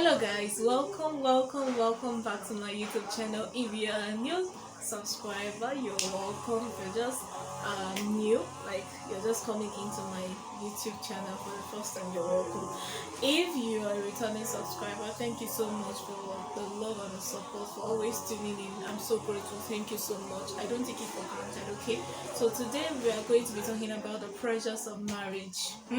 Hello guys, welcome back to my YouTube channel. If you're a new subscriber, you're welcome. If you're just new, like you're just coming into my YouTube channel for the first time, you're welcome. If you are a returning subscriber, thank you so much for the love and the support, for always tuning in. I'm so grateful. Thank you so much. I don't take it for granted, okay? So today we are going to be talking about the pressures of marriage. I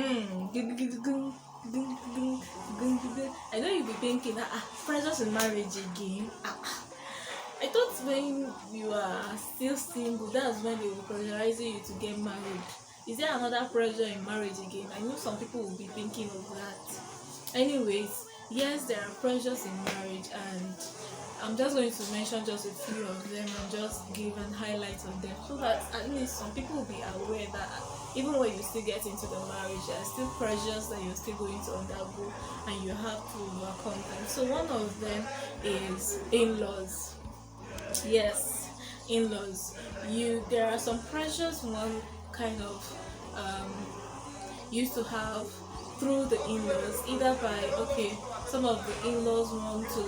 know you'll be thinking, pressures in marriage again. I thought when you are still single, that's when they will pressurizing you to get married. Is there another pressure in marriage again? I know some people will be thinking of that. Anyways, yes, there are pressures in marriage, and I'm just going to mention just a few of them and just give an highlight of them, so that at least some people will be aware that even when you still get into the marriage, there are still pressures that you're still going to undergo and you have to overcome them. So one of them is in-laws. Yes, in-laws. There are some pressures one kind of used to have through the in-laws, either by some of the in-laws want to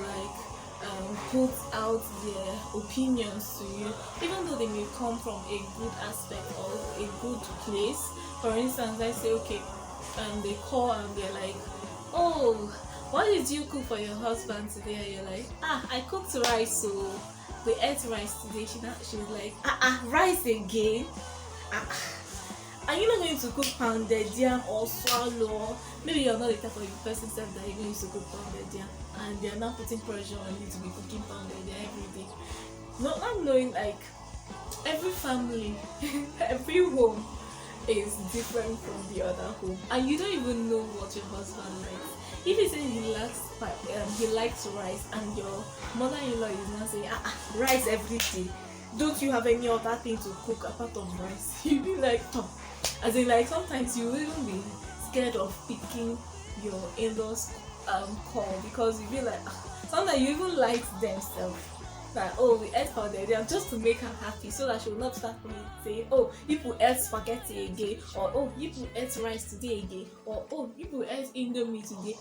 put out their opinions to you, even though they may come from a good aspect or a good place. For instance, I say they call and they're like, oh, what did you cook for your husband today? And you're like, I cooked rice, so we ate rice today. She's like, rice again? Are you not going to cook pounded yam or swallow? Maybe you're not the type of person that you're going to cook pounded yam, and they're not putting pressure on you to be cooking pounded yam every day. Not knowing every family, every home is different from the other home, and you don't even know what your husband likes. If he says he likes rice, and your mother-in-law is not saying rice every day, don't you have any other thing to cook apart of rice? You'll be like, as in, sometimes you will even be scared of picking your in-laws call, because you feel like sometimes you even like themselves, that we ate pounded yam just to make her happy, so that she will not start saying, you people ate spaghetti again, or you people ate rice today again, or you people ate indomie today.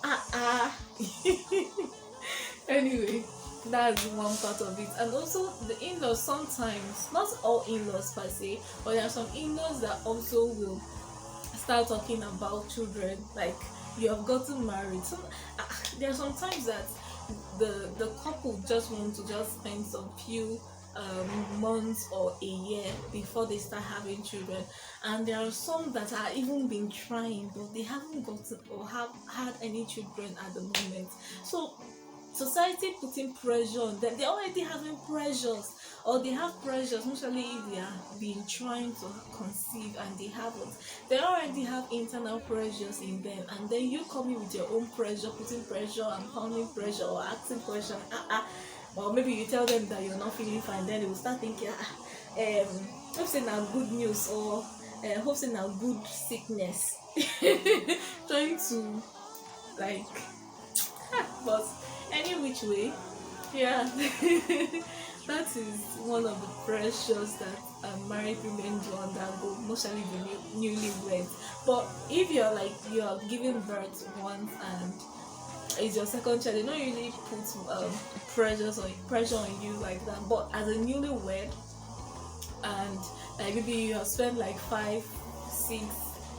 Anyway, that's one part of it. And also the in-laws, sometimes, not all in-laws per se, but there are some in-laws that also will start talking about children, like you have gotten married. There are some times that the couple just want to just spend some few months or a year before they start having children, and there are some that are even been trying, but they haven't gotten or have had any children at the moment. So society putting pressure on them. They're already having pressures, or they have pressures, mostly if they are been trying to conceive and they haven't. They already have internal pressures in them, and then you coming with your own pressure, putting pressure and pounding pressure or asking question. Or maybe you tell them that you're not feeling fine, then they will start thinking, hope say now good news, or hope say now good sickness. Trying to but any which way, that is one of the pressures that married women do undergo, mostly the newlyweds. But if you're giving birth once and it's your second child, they don't usually put pressure on you like that. But as a newlywed, and maybe you have spent 5, 6,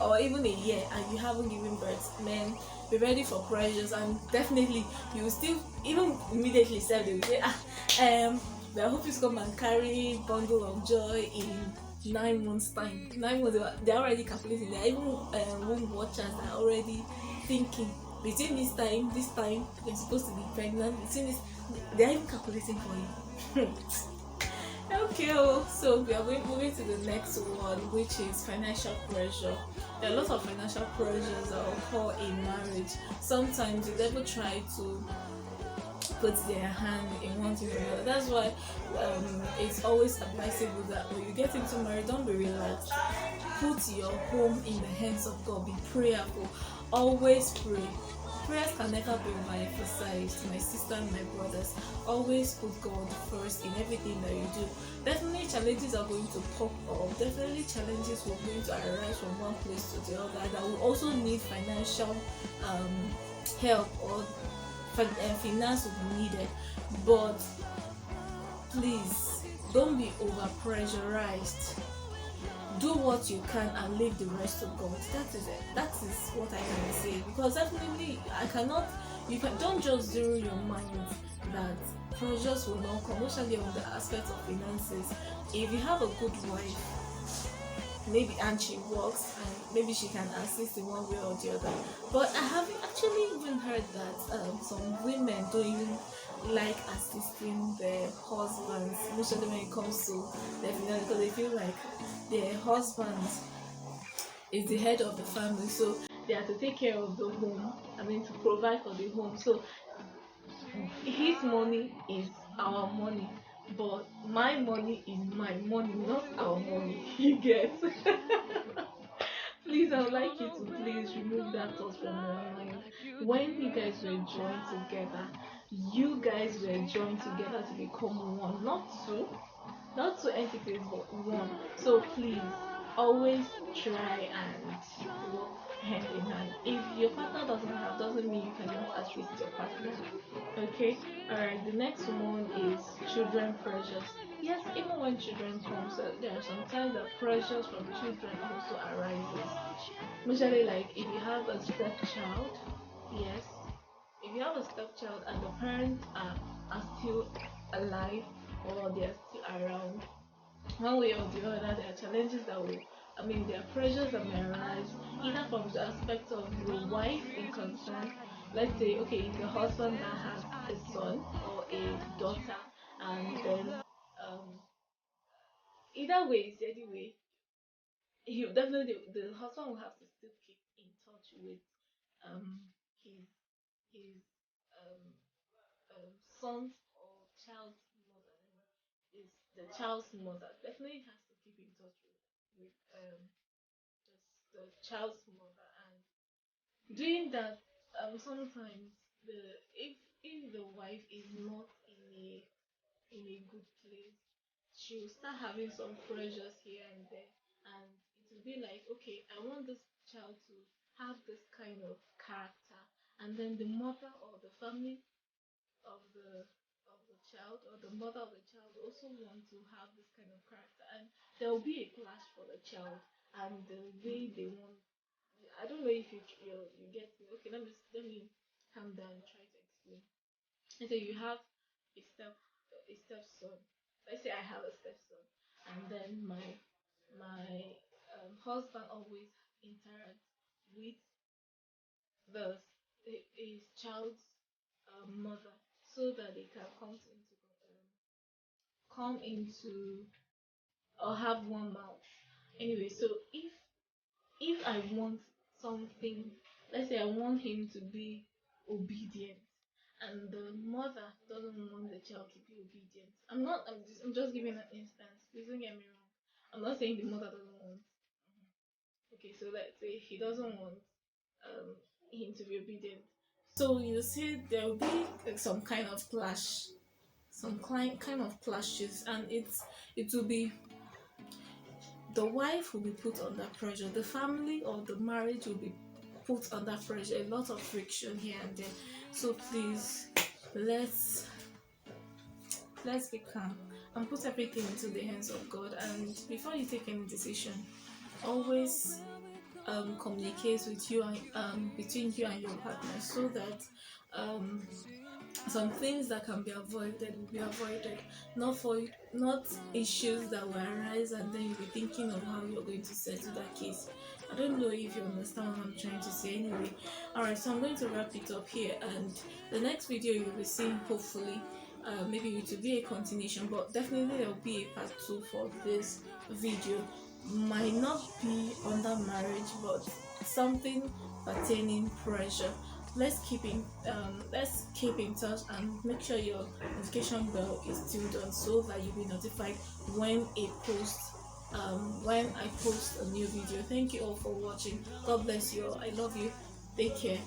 or even a year and you haven't given birth, then be ready for pressures, and definitely you will still, even immediately say, they will say, I hope you come and carry bundle of joy in 9 months time. 9 months, they're already calculating. They're even womb watchers are already thinking, between this time you're supposed to be pregnant, between this, they're even calculating for you. Okay, so we are moving to the next one, which is financial pressure. There are lots of financial pressures that occur in marriage. Sometimes the devil try to put their hand in one thing or another. That's why it's always advisable that when you get into marriage, don't be relaxed. Put your home in the hands of God. Be prayerful. Always pray. Prayers can never be overemphasized, my sister and my brothers. Always put God first in everything that you do. Definitely challenges are going to pop up. Definitely challenges will going to arise from one place to the other that will also need financial help or finance will be needed, but please don't be over pressurized. Do what you can and leave the rest to God. That is it. That is what I can say, because definitely I cannot. You can don't just zero your mind that pressures will not come, especially on the aspect of finances. If you have a good wife, maybe, and she works, and maybe she can assist in one way or the other. But I have actually even heard that some women don't even like assisting their husbands, especially when it comes to their finances, because they feel like their husband is the head of the family, so they have to take care of the home. I mean, to provide for the home. So his money is our money, but my money is my money, not our money. You get? Please, I would like you to please remove that thought from your mind. When you guys were joined together, you guys were joined together to become one, not two entities, but one. So please, always try and work hand in hand. If your partner doesn't have, doesn't mean you cannot assist your partner. Okay. All right. The next one is children pressures. Yes, even when children come, so there are sometimes that pressures from children also arises. Usually, like if you have a stepchild, yes, if you have a stepchild and the parents are still alive or they are still around, one way or the other, there are challenges that will, I mean, there are pressures that may arise either from the aspect of the wife in concern. Let's say, okay, if the husband that has a son or a daughter, and then either way, anyway, he definitely the husband will have to still keep in touch with um his his um son's or child's mother. Is the child's mother definitely has to keep in touch with the child's mother, and doing that, sometimes the if the wife is not in a good place, she will start having some pressures here and there, and it will be like, okay, I want this child to have this kind of character, and then the mother or the family of the child or the mother of the child also want to have this kind of character, and there will be a clash for the child and the way they want. I don't know if you get me. Okay, let me calm down and try to explain. And so you have a stepson. Let's say I have a stepson, and then my husband always interacts with the his child's mother, so that they can come into or have one mouth. Anyway, so if I want something, let's say I want him to be obedient, and the mother doesn't want the child to be obedient. I'm just giving an instance. Please don't get me wrong. I'm not saying the mother doesn't want. Okay, so let's say he doesn't want um him to be obedient. So you see, there will be like some kind of clash, some kind of clashes, and it will be the wife will be put under pressure, the family or the marriage will be put under pressure, a lot of friction here and there. So please, let's let's be calm and put everything into the hands of God. And before you take any decision, always communicate with you and between you and your partner, so that um, some things that can be avoided will be avoided. Not issues that will arise and then you'll be thinking of how you're going to settle that case. I don't know if you understand what I'm trying to say. Anyway, alright, so I'm going to wrap it up here, and the next video you'll be seeing, hopefully, maybe it will be a continuation, but definitely there will be a part 2 for this video. Might not be under marriage, but something pertaining pressure. Let's keep in touch, and make sure your notification bell is still on, so that you'll be notified when I post a new video. Thank you all for watching. God bless you all. I love you. Take care.